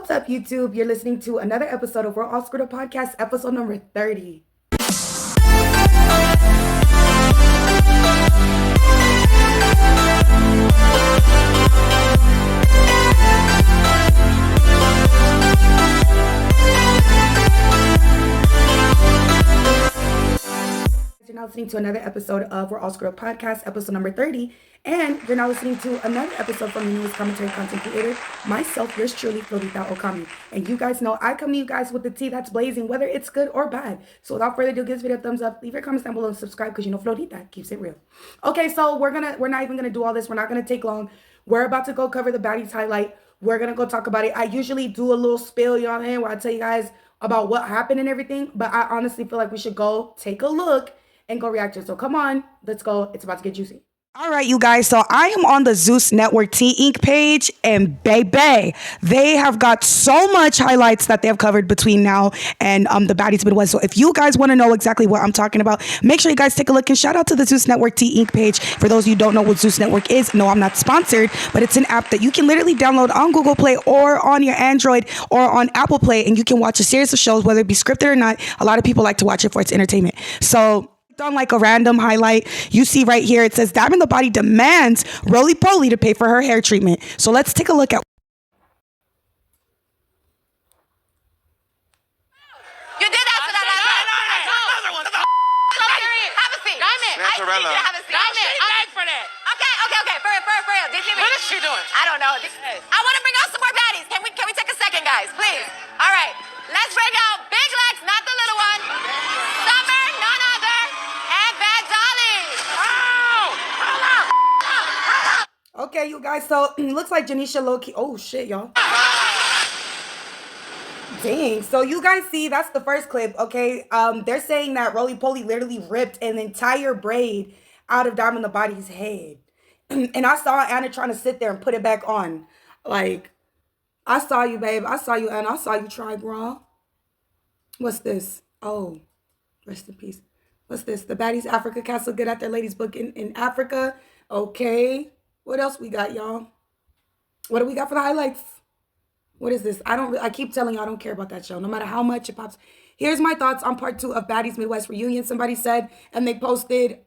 What's up, YouTube? You're listening to another episode of We're All Screwed Up Podcast, episode number 30. You're now listening to another episode of We're All Screwed Up Podcast, episode number 30. And you're now listening to another episode from the newest commentary content creator, myself, yours truly, Florita Okami. And you guys know I come to you guys with the tea that's blazing, whether it's good or bad. So without further ado, give this video a thumbs up, leave your comments down below, and subscribe because you know Florita keeps it real. Okay, so we're not even gonna do all this. We're not gonna take long. We're about to go cover the Baddies highlight. We're gonna go talk about it. I usually do a little spill, you know what I mean, where I tell you guys about what happened and everything. But I honestly feel like we should go take a look and go react to it. So come on, let's go. It's about to get juicy. All right, you guys. So I am on the Zeus Network T-Ink page, and baby, they have got so much highlights that they have covered between now and the Baddies Midwest. So if you guys want to know exactly what I'm talking about, make sure you guys take a look and shout out to the Zeus Network T-Ink page. For those of you who don't know what Zeus Network is, no, I'm not sponsored, but it's an app that you can literally download on Google Play or on your Android or on Apple Play, and you can watch a series of shows, whether it be scripted or not. A lot of people like to watch it for its entertainment. So on like a random highlight, you see right here, it says Diamond the Body demands Roly Poly to pay for her hair treatment. So let's take a look at. You did ask for that last time. Another one. Have a seat. Diamond, I need you to have a seat. Diamond, she begged for that. Okay. For real. What is she doing? I don't know. I want to bring out some more baddies. Can we take a second, guys, please? All right. Let's bring out Big Legs, not the little one. Summer, none other, and Bad Dolly. Okay, you guys. So looks like Janisha low-key. Oh shit, y'all. Dang. So you guys see, that's the first clip. Okay. They're saying that Roly Poly literally ripped an entire braid out of Diamond the Body's head. And I saw Anna trying to sit there and put it back on. Like, I saw you, babe. I saw you, Anna. I saw you try, bro. What's this? Oh, rest in peace. What's this? The Baddies Africa Castle good at their ladies book in Africa. Okay. What else we got, y'all? What do we got for the highlights? What is this? I keep telling you I don't care about that show, no matter how much it pops. Here's my thoughts on part 2 of Baddies Midwest Reunion. Somebody said, and they posted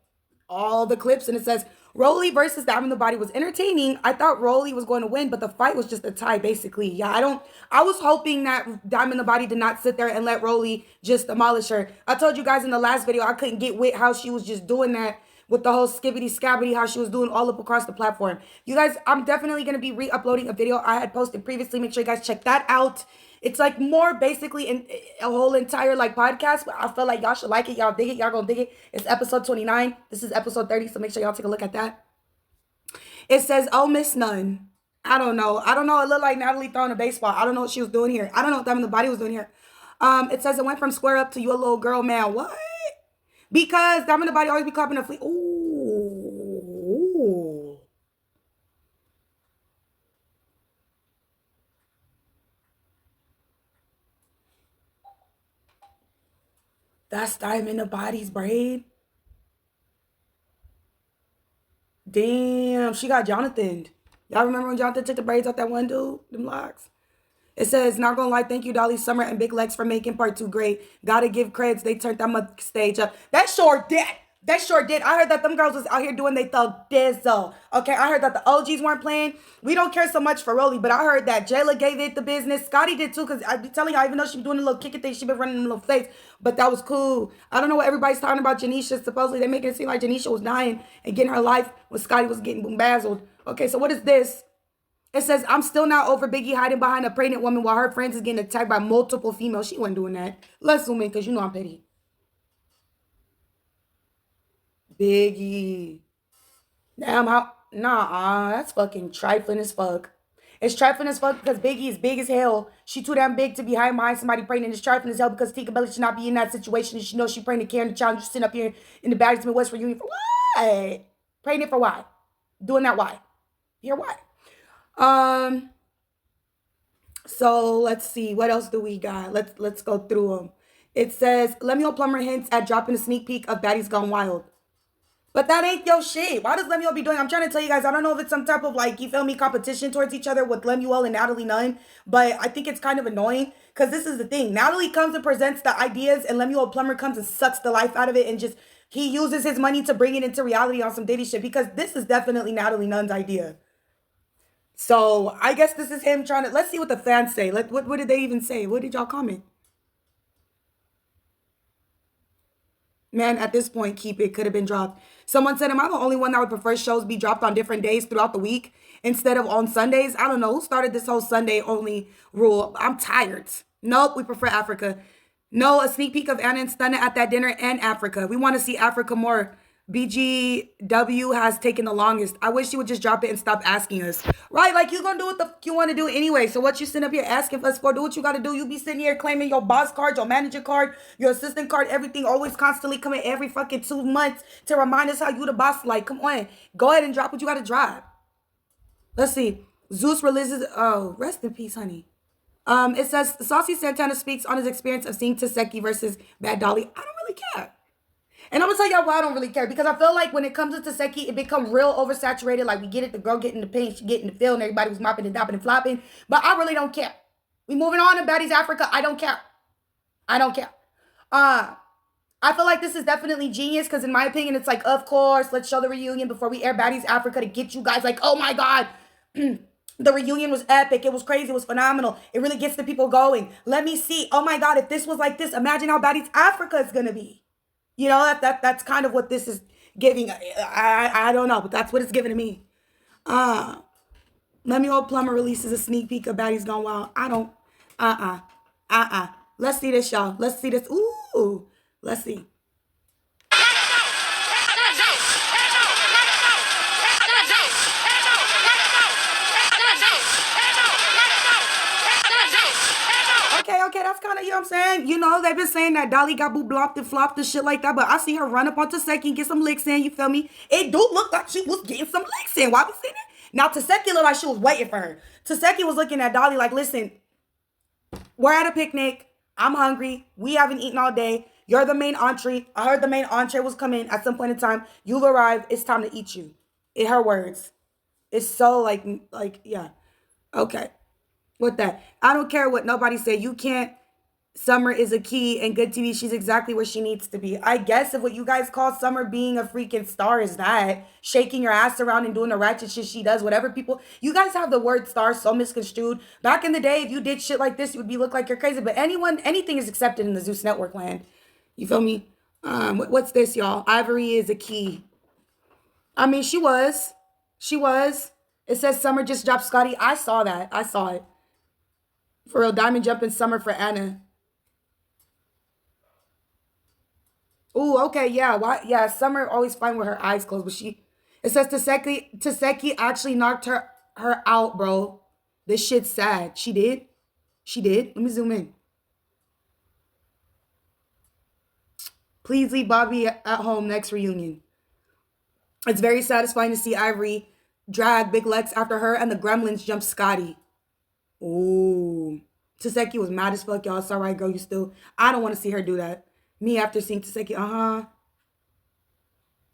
all the clips, and it says, Roly versus Diamond the Body was entertaining. I thought Roly was going to win, but the fight was just a tie, basically. Yeah, I was hoping that Diamond the Body did not sit there and let Roly just demolish her. I told you guys in the last video, I couldn't get with how she was just doing that with the whole skibbity scabbity, how she was doing all up across the platform. You guys, I'm definitely going to be re-uploading a video I had posted previously. Make sure you guys check that out. It's like more basically in a whole entire like podcast, but I feel like y'all should like it. Y'all dig it. Y'all gonna dig it. It's episode 29. This is episode 30, so make sure y'all take a look at that. It says, oh, Miss Nunn. I don't know. It looked like Natalie throwing a baseball. I don't know what she was doing here. I don't know what Diamond the Body was doing here. It says it went from square up to you a little girl, man. What? Because Diamond the Body always be copping a flea. Ooh. That's Diamond the Body's braid. Damn, she got Jonathan. Y'all remember when Jonathan took the braids off that one dude? Them locks. It says, not gonna lie, thank you, Dolly, Summer, and Big Legs for making part 2 great. Gotta give creds. They turned that much stage up. That sure did. I heard that them girls was out here doing they thug dizzle. Okay, I heard that the OGs weren't playing. We don't care so much for Roly, but I heard that Jela gave it the business. Scotty did too, because I be telling y'all, even though she be doing a little kicking thing, she been running them little flames. But that was cool. I don't know what everybody's talking about Janisha. Supposedly, they making it seem like Janisha was dying and getting her life when Scotty was getting bombazzled. Okay, so what is this? It says, I'm still not over Biggie hiding behind a pregnant woman while her friends is getting attacked by multiple females. She wasn't doing that. Let's zoom in, because you know I'm petty. Biggie. Damn, that's fucking trifling as fuck. It's trifling as fuck because Biggie is big as hell. She too damn big to be hiding behind somebody pregnant. It's trifling as hell because Tika Belly should not be in that situation. She knows she pregnant, carrying the child, just sitting up here in the Baddies Midwest Reunion for what? Pregnant for why? Doing that why? Here why? So let's see. What else do we got? Let's go through them. It says, Lemuel Plummer hints at dropping a sneak peek of Baddies Gone Wild. But that ain't your shit. Why does Lemuel be doing? I'm trying to tell you guys. I don't know if it's some type of like you feel me competition towards each other with Lemuel and Natalie Nunn, but I think it's kind of annoying because this is the thing. Natalie comes and presents the ideas, and Lemuel Plummer comes and sucks the life out of it, and just he uses his money to bring it into reality on some Diddy shit because this is definitely Natalie Nunn's idea. So I guess this is him trying to. Let's see what the fans say. What did they even say? What did y'all comment? Man, at this point, keep it. Could have been dropped. Someone said, am I the only one that would prefer shows be dropped on different days throughout the week instead of on Sundays? I don't know. Who started this whole Sunday only rule? I'm tired. Nope, we prefer Africa. No, a sneak peek of Anna and Stunna at that dinner and Africa. We want to see Africa more. BGW has taken the longest. I wish you would just drop it and stop asking us. Right, like you gonna do what the fuck you want to do anyway. So what you sitting up here asking us for? Do what you gotta do. You be sitting here claiming your boss card, your manager card, your assistant card, everything. Always constantly coming every fucking 2 months to remind us how you the boss. Like, come on. Go ahead and drop what you gotta drop. Let's see. Zeus releases. Oh, rest in peace, honey. It says Saucy Santana speaks on his experience of seeing Taseki versus Bad Dolly. I don't really care. And I'm gonna tell y'all why I don't really care. Because I feel like when it comes to Taseki, it become real oversaturated. Like we get it, the girl get in the paint, she get in the field, and everybody was mopping and dopping and flopping. But I really don't care. We moving on to Baddies Africa. I don't care. I don't care. I feel like this is definitely genius because in my opinion, it's like, of course, let's show the reunion before we air Baddies Africa to get you guys like, oh my God. The reunion was epic. It was crazy. It was phenomenal. It really gets the people going. Let me see. Oh my God, if this was like this, imagine how Baddies Africa is gonna be. You know, that's kind of what this is giving. I don't know, but that's what it's giving to me. Lemuel Plummer releases a sneak peek of Baddies Gone Wild. I don't. Let's see this, y'all. Let's see this. Ooh. Let's see. Okay, that's kind of, you know what I'm saying? You know, they've been saying that Dolly got boo blopped and flopped and shit like that, but I see her run up on Taseki and get some licks in, you feel me? It do look like she was getting some licks in. Why we seeing it? Now, Taseki looked like she was waiting for her. Taseki was looking at Dolly like, listen, we're at a picnic. I'm hungry. We haven't eaten all day. You're the main entree. I heard the main entree was coming at some point in time. You've arrived. It's time to eat you. In her words. It's so like, yeah. Okay. With that, I don't care what nobody said. You can't. Summer is a key and good TV. She's exactly where she needs to be. I guess if what you guys call Summer being a freaking star is that shaking your ass around and doing the ratchet shit she does, whatever people, you guys have the word star so misconstrued. Back in the day, if you did shit like this, you would be look like you're crazy. But anything is accepted in the Zeus Network land. You feel me? What's this, y'all? Ivori is a key. I mean, she was. It says Summer just dropped Scotty. I saw that. I saw it. For real, diamond jumping Summer for Anna. Ooh, okay, yeah. Why? Yeah, Summer always fine with her eyes closed, but it says Taseki actually knocked her out, bro. This shit's sad. She did. Let me zoom in. Please leave Bobby at home next reunion. It's very satisfying to see Ivori drag Big Lex after her and the Gremlins jump Scotty. Ooh. Taseki was mad as fuck, y'all. It's all right, girl. You still. I don't want to see her do that. Me after seeing Taseki.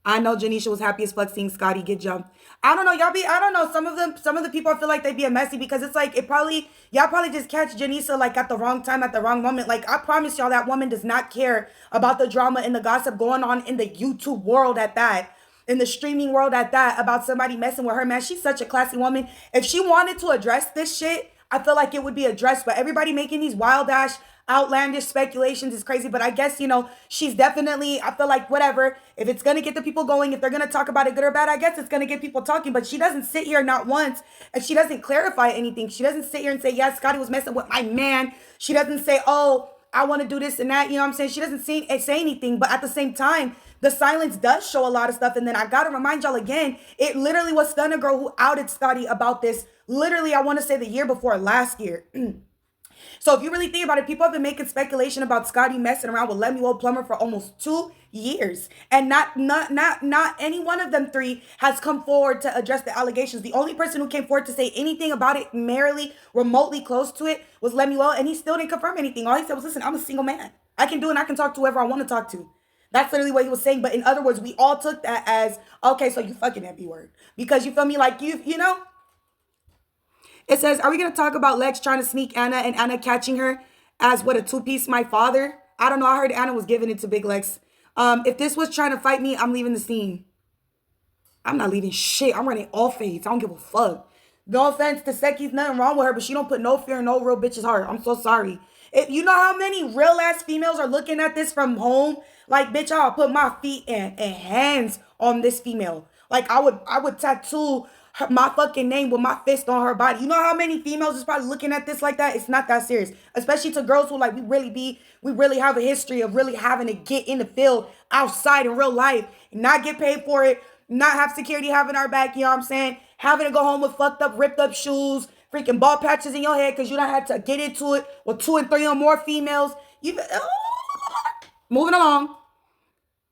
I know Janisha was happy as fuck seeing Scotty get jumped. I don't know. I don't know. Some of the people I feel like they be a messy because it's like, y'all probably just catch Janisha like at the wrong time, at the wrong moment. Like, I promise y'all that woman does not care about the drama and the gossip going on in the YouTube world at that. In the streaming world at that, about somebody messing with her, man. She's such a classy woman. If she wanted to address this shit, I feel like it would be addressed, but everybody making these wild ass, outlandish speculations is crazy. But I guess, she's definitely, I feel like whatever, if it's going to get the people going, if they're going to talk about it good or bad, I guess it's going to get people talking. But she doesn't sit here not once, and she doesn't clarify anything. She doesn't sit here and say, yeah, Scotty was messing with my man. She doesn't say, oh, I want to do this and that. You know what I'm saying? She doesn't say anything, but at the same time, the silence does show a lot of stuff. And then I got to remind y'all again, it literally was Stunna Girl who outed Scotty about this. Literally, I want to say the year before last year. So if you really think about it, people have been making speculation about Scotty messing around with Lemuel Plummer for almost 2 years. And not any one of them three has come forward to address the allegations. The only person who came forward to say anything about it merely remotely close to it was Lemuel. And he still didn't confirm anything. All he said was, listen, I'm a single man. I can do it and I can talk to whoever I want to talk to. That's literally what he was saying. But in other words, we all took that as, okay, so you fucking that B word. Because you feel me? Like you know? It says, are we gonna talk about Lex trying to sneak Anna and Anna catching her as what a two-piece my father? I don't know. I heard Anna was giving it to Big Lex. If this was trying to fight me, I'm leaving the scene. I'm not leaving shit. I'm running all fades. I don't give a fuck. No offense to Seki's, nothing wrong with her, but she don't put no fear in no real bitch's heart. I'm so sorry. You know how many real ass females are looking at this from home? Like, bitch, I'll put my feet and hands on this female. Like, I would tattoo my fucking name with my fist on her body. You know how many females is probably looking at this like that? It's not that serious. Especially to girls who like we really have a history of really having to get in the field outside in real life, not get paid for it, not have security having our back, you know what I'm saying? Having to go home with fucked up, ripped up shoes, freaking ball patches in your head because you don't had to get into it with 2 and 3 or more females. Moving along.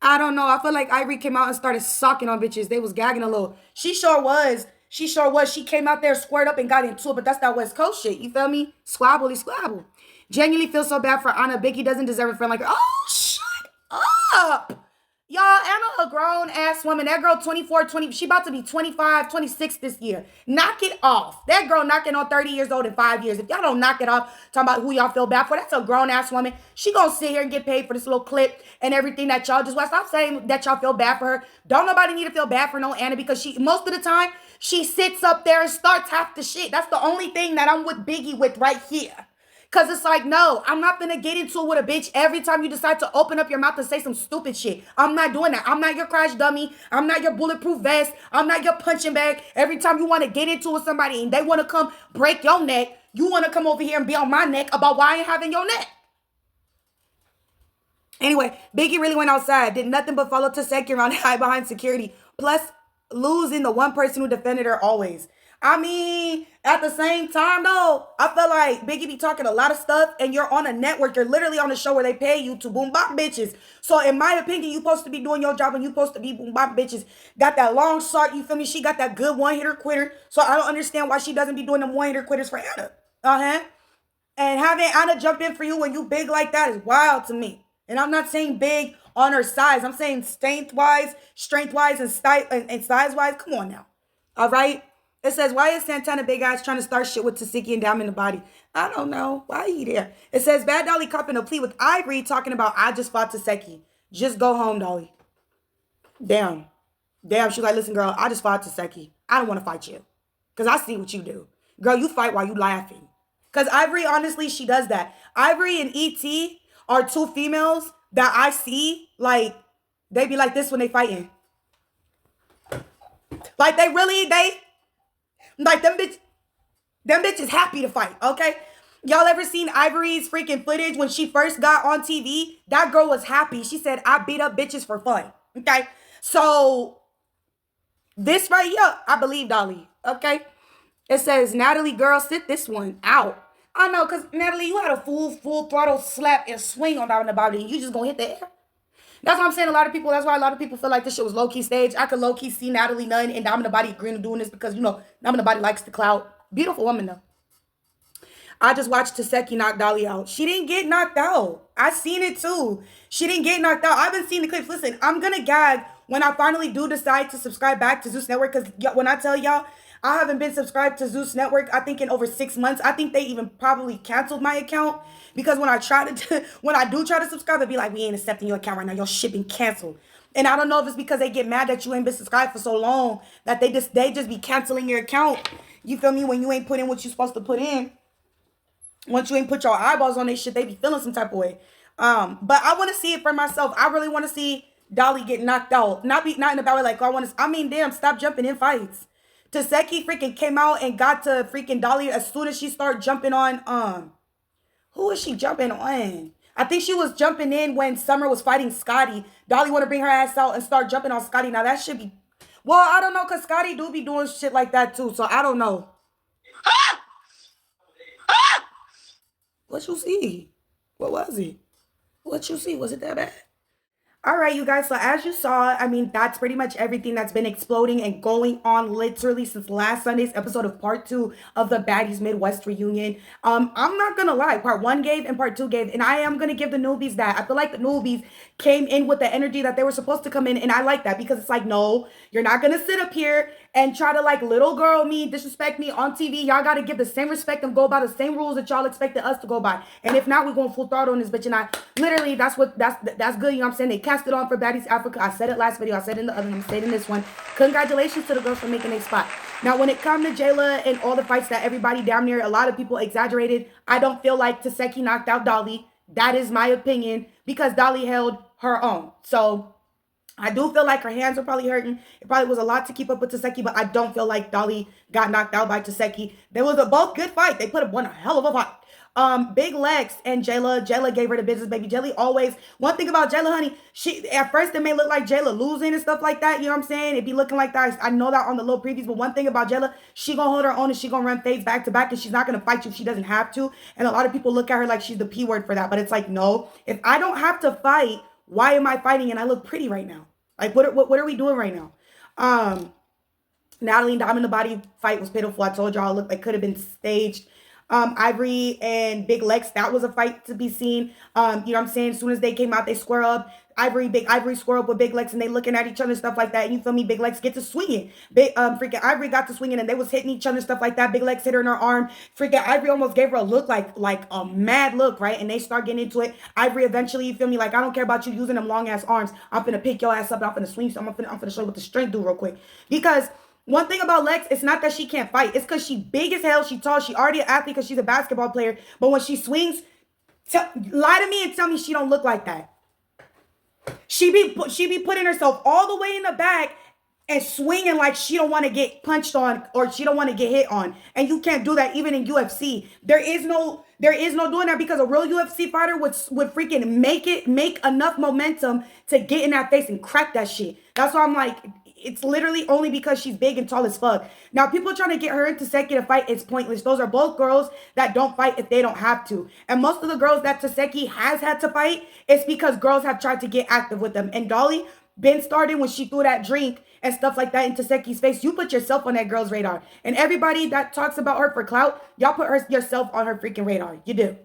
I don't know. I feel like Ivori came out and started sucking on bitches. They was gagging a little. She sure was. She sure was. She came out there, squared up, and got into it. But that's that West Coast shit. You feel me? Squabbly squabble. Genuinely feel so bad for Anna. Biggie doesn't deserve a friend like her. Oh, shut up. Y'all, Anna a grown ass woman. That girl 24, 20. She about to be 25, 26 this year. Knock it off. That girl knocking on 30 years old in 5 years. If y'all don't knock it off, talking about who y'all feel bad for, that's a grown ass woman. She gonna sit here and get paid for this little clip and everything that y'all just watched. Stop saying that y'all feel bad for her. Don't nobody need to feel bad for no Anna because she, most of the time, she sits up there and starts half the shit. That's the only thing that I'm with Biggie with right here. Because it's like, no, I'm not going to get into it with a bitch every time you decide to open up your mouth and say some stupid shit. I'm not doing that. I'm not your crash dummy. I'm not your bulletproof vest. I'm not your punching bag. Every time you want to get into it with somebody and they want to come break your neck, you want to come over here and be on my neck about why I ain't having your neck. Anyway, Biggie really went outside, did nothing but follow Taseki around and hide behind security. Plus, losing the one person who defended her always. I mean, at the same time, though, I feel like Biggie be talking a lot of stuff and you're on a network. You're literally on a show where they pay you to boom bop bitches. So in my opinion, you supposed to be doing your job and you supposed to be boom bop bitches. Got that long shot, you feel me? She got that good one-hitter quitter. So I don't understand why she doesn't be doing them one-hitter quitters for Anna. And having Anna jump in for you when you big like that is wild to me. And I'm not saying big on her size. I'm saying strength-wise, and size-wise. Come on now. All right? It says, why is Santana Big Ass trying to start shit with Taseki and Diamond in the body? I don't know. Why are you there? It says, Bad Dolly copping a plea with Ivori talking about, I just fought Taseki. Just go home, Dolly. Damn. She's like, listen, girl, I just fought Taseki. I don't want to fight you. Because I see what you do. Girl, you fight while you laughing. Because Ivori, honestly, she does that. Ivori and E.T. are two females that I see, like, they be like this when they fighting. Like, like, them bitches happy to fight, okay? Y'all ever seen Ivori's freaking footage when she first got on TV? That girl was happy. She said, I beat up bitches for fun, okay? So, this right here, I believe Dolly, okay? It says, Natalie, girl, sit this one out. I know, because, Natalie, you had a full throttle slap and swing on down the body, and you just gonna hit the air. That's what I'm saying. That's why a lot of people feel like this shit was low-key staged. I could low-key see Natalie Nunn and Diamond the Body agreeing to doing this because, you know, Diamond the Body likes the clout. Beautiful woman, though. I just watched Taseki knock Dolly out. She didn't get knocked out. I seen it, too. She didn't get knocked out. I've been seeing the clips. Listen, I'm going to gag when I finally do decide to subscribe back to Zeus Network because when I tell y'all, I haven't been subscribed to Zeus Network, I think, in over 6 months. I think they even probably canceled my account because when I do try to subscribe, they'd be like, we ain't accepting your account right now. Your shit been canceled. And I don't know if it's because they get mad that you ain't been subscribed for so long that they just be canceling your account. You feel me? When you ain't put in what you supposed to put in. Once you ain't put your eyeballs on this shit, they be feeling some type of way. But I want to see it for myself. I really want to see Dolly get knocked out. Not in the bad way like, damn, stop jumping in fights. Taseki freaking came out and got to freaking Dolly as soon as she started jumping on, who is she jumping on? I think she was jumping in when Summer was fighting Scotty. Dolly want to bring her ass out and start jumping on Scotty. Now that should be, well, I don't know, because Scotty do be doing shit like that too, so I don't know. What you see? What was it? What you see? Was it that bad? All right, you guys. So as you saw, I mean, that's pretty much everything that's been exploding and going on literally since last Sunday's episode of part two of the Baddies Midwest reunion. I'm not gonna lie, part one gave and part two gave, and I am gonna give the newbies that. I feel like the newbies came in with the energy that they were supposed to come in, and I like that because it's like, no, you're not gonna sit up here and try to like little girl me, disrespect me on TV. Y'all gotta give the same respect and go by the same rules that y'all expected us to go by. And if not, we're going full throttle on this bitch. And I literally, that's good. You know what I'm saying? They cast it on for Baddies Africa. I said it last video. I said it in the other one. I'm saying in this one. Congratulations to the girls for making a spot. Now, when it comes to Jela and all the fights that everybody down there, a lot of people exaggerated. I don't feel like Taseki knocked out Dolly. That is my opinion because Dolly held her own. So I do feel like her hands are probably hurting. It probably was a lot to keep up with Taseki, but I don't feel like Dolly got knocked out by Taseki. There was a both good fight. They put up one hell of a fight. Big Lex and Jela gave her the business, baby. Jelly always, one thing about Jela, honey, she, at first it may look like Jela losing and stuff like that, you know what I'm saying? It be looking like that. I know that on the little previews, but one thing about Jela, she gonna hold her own and she gonna run fades back to back and she's not gonna fight you if she doesn't have to. And a lot of people look at her like she's the P word for that, but it's like, no, if I don't have to fight, why am I fighting? And I look pretty right now. Like, what are we doing right now? Natalie and Dom in the body fight was pitiful. I told y'all, looked like could have been staged. Ivori and Big Lex, that was a fight to be seen. You know what I'm saying? As soon as they came out, they square up. Big Ivori square up with Big Lex and they looking at each other, stuff like that. And you feel me? Big Lex get to swinging. Freaking Ivori got to swinging and they was hitting each other, stuff like that. Big Lex hit her in her arm. Freaking Ivori almost gave her a look like a mad look, right? And they start getting into it. Ivori eventually, you feel me? Like, I don't care about you using them long ass arms. I'm finna pick your ass up. I'm finna swing. So I'm finna show you what the strength do real quick. Because one thing about Lex, it's not that she can't fight. It's because she big as hell. She tall. She already an athlete because she's a basketball player. But when she swings, lie to me and tell me she don't look like that. She be putting herself all the way in the back and swinging like she don't want to get punched on or she don't want to get hit on. And you can't do that even in UFC. There is no doing that because a real UFC fighter would freaking make enough momentum to get in that face and crack that shit. That's why I'm like, it's literally only because she's big and tall as fuck. Now, people trying to get her into Taseki to fight, it's pointless. Those are both girls that don't fight if they don't have to. And most of the girls that Taseki has had to fight, it's because girls have tried to get active with them. And Dolly been started when she threw that drink and stuff like that in Taseki's face. You put yourself on that girl's radar. And everybody that talks about her for clout, y'all put yourself on her freaking radar. You do.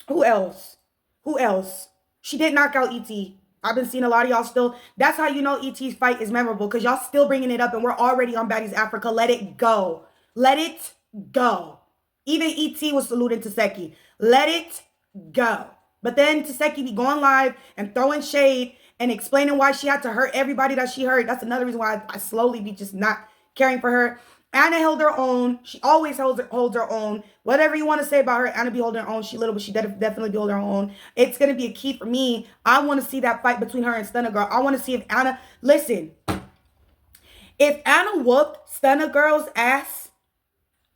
Who else? Who else? She did knock out E.T. I've been seeing a lot of y'all still. That's how you know E.T.'s fight is memorable because y'all still bringing it up and we're already on Baddies Africa. Let it go. Let it go. Even E.T. was saluting Taseki. Let it go. But then Taseki be going live and throwing shade and explaining why she had to hurt everybody that she hurt. That's another reason why I slowly be just not caring for her. Anna held her own. She always holds her own. Whatever you want to say about her, Anna be holding her own. She little, but she definitely be holding her own. It's going to be a key for me. I want to see that fight between her and Stunna Girl. I want to see if Anna... Listen. If Anna whooped Stunna Girl's ass,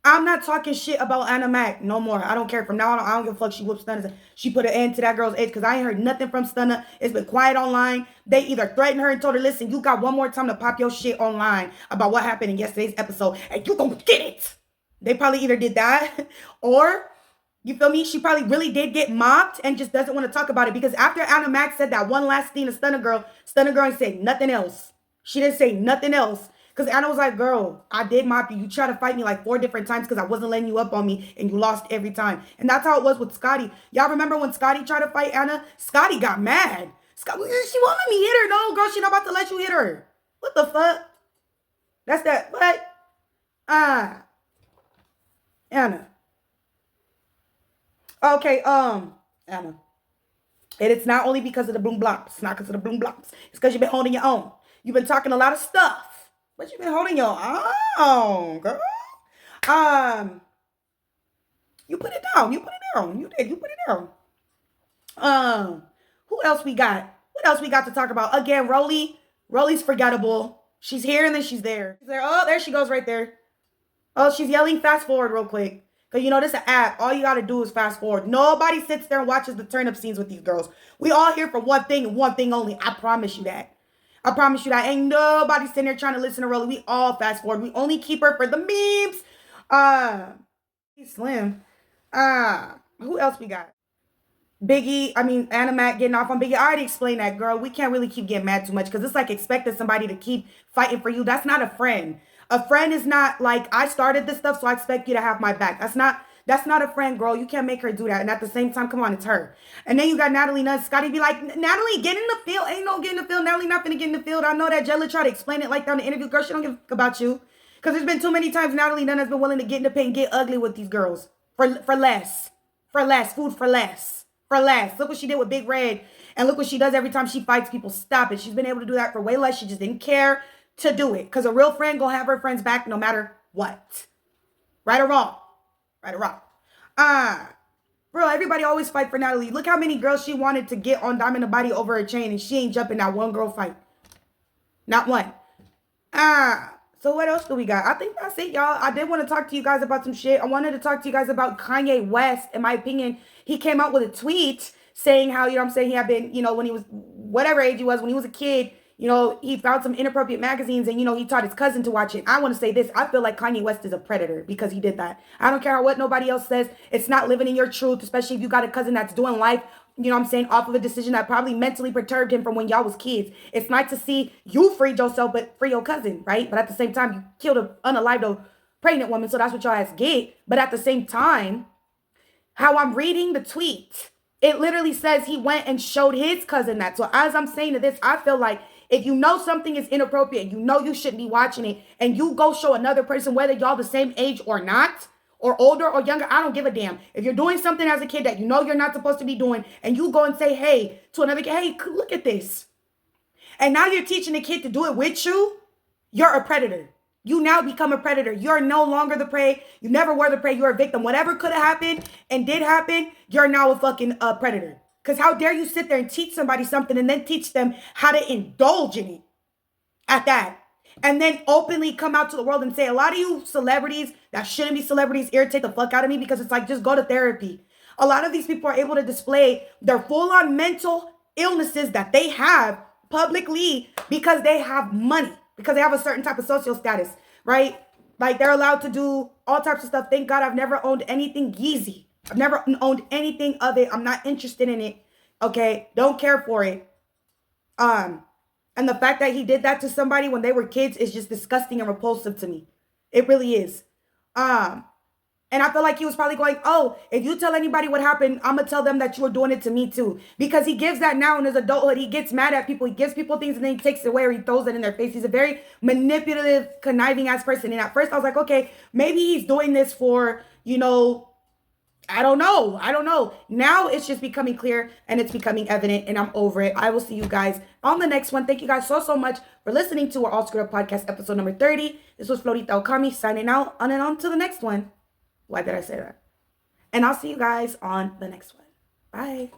I'm not talking shit about Anna Mac no more. I don't care. From now on, I don't give a fuck. She whooped Stunna. She put an end to that girl's age because I ain't heard nothing from Stunna. It's been quiet online. They either threatened her and told her, listen, you got one more time to pop your shit online about what happened in yesterday's episode and you gonna get it. They probably either did that or, you feel me? She probably really did get mobbed and just doesn't want to talk about it because after Anna Mac said that one last thing to Stunna Girl ain't said nothing else. She didn't say nothing else. Because Anna was like, girl, I did mop you. You tried to fight me like 4 different times because I wasn't letting you up on me and you lost every time. And that's how it was with Scotty. Y'all remember when Scotty tried to fight Anna? Scotty got mad. Scotty, she won't let me hit her. No, girl, she not about to let you hit her. What the fuck? That's that. What? Anna. Okay, Anna. And it's not only because of the boom blops. It's not because of the boom blops. It's because you've been holding your own. You've been talking a lot of stuff. But you've been holding your own, girl. You put it down. You put it down. You did. You put it down. Who else we got? What else we got to talk about? Again, Rolly's forgettable. She's here and then she's there. She's there. Oh, there she goes right there. Oh, she's yelling fast forward real quick. Because, you know, this is an app. All you got to do is fast forward. Nobody sits there and watches the turn-up scenes with these girls. We all here for one thing and one thing only. I promise you that. I promise you that. Ain't nobody sitting there trying to listen to Rolly. We all fast forward. We only keep her for the memes. Slim. Who else we got? Anna Matt getting off on Biggie. I already explained that, girl. We can't really keep getting mad too much because it's like expecting somebody to keep fighting for you. That's not a friend. A friend is not like I started this stuff, so I expect you to have my back. That's not a friend, girl. You can't make her do that. And at the same time, come on, it's her. And then you got Natalie Nunn. Scotty be like, Natalie, get in the field. Ain't no get in the field. Natalie not gonna get in the field. I know that Jela tried to explain it like that on the interview. Girl, she don't give a fuck about you. Because there's been too many times Natalie Nunn has been willing to get in the paint and get ugly with these girls. For less. For less. Food for less. For less. Look what she did with Big Red. And look what she does every time she fights people. Stop it. She's been able to do that for way less. She just didn't care to do it. Because a real friend gonna have her friends back no matter what. Right or wrong? Right or wrong? Bro, everybody always fight for Natalie. Look how many girls she wanted to get on Diamond the Body over a chain, and she ain't jumping that one girl fight. Not one. So what else do we got? I think that's it, y'all. I did want to talk to you guys about some shit. I wanted to talk to you guys about Kanye West. In my opinion, he came out with a tweet saying how, he had been, when he was, whatever age he was, when he was a kid, he found some inappropriate magazines and, he taught his cousin to watch it. I want to say this. I feel like Kanye West is a predator because he did that. I don't care what nobody else says. It's not living in your truth, especially if you got a cousin that's doing life, off of a decision that probably mentally perturbed him from when y'all was kids. It's nice to see you freed yourself, but free your cousin, right? But at the same time, you killed an unalived pregnant woman, so that's what y'all ass get. But at the same time, how I'm reading the tweet, it literally says he went and showed his cousin that. So as I'm saying to this, I feel like if you know something is inappropriate, you shouldn't be watching it, and you go show another person, whether y'all the same age or not, or older or younger, I don't give a damn. If you're doing something as a kid that you're not supposed to be doing, and you go and say, hey, to another kid, hey, look at this. And now you're teaching the kid to do it with you, you're a predator. You now become a predator. You're no longer the prey. You never were the prey. You're a victim. Whatever could have happened and did happen, you're now a fucking predator. Because how dare you sit there and teach somebody something and then teach them how to indulge in it at that. And then openly come out to the world and say, a lot of you celebrities that shouldn't be celebrities irritate the fuck out of me because it's like, just go to therapy. A lot of these people are able to display their full-on mental illnesses that they have publicly because they have money, because they have a certain type of social status, right? Like they're allowed to do all types of stuff. Thank God I've never owned anything Yeezy. I've never owned anything of it. I'm not interested in it. Okay. Don't care for it. And the fact that he did that to somebody when they were kids is just disgusting and repulsive to me. It really is. And I feel like he was probably going, oh, if you tell anybody what happened, I'm going to tell them that you were doing it to me too. Because he gives that now in his adulthood. He gets mad at people. He gives people things and then he takes it away or he throws it in their face. He's a very manipulative, conniving ass person. And at first I was like, okay, maybe he's doing this for, I don't know. Now it's just becoming clear and it's becoming evident and I'm over it. I will see you guys on the next one. Thank you guys so much for listening to our All Screwed Up Podcast episode number 30. This was Florita Okami signing out on and on to the next one. Why did I say that? And I'll see you guys on the next one. Bye.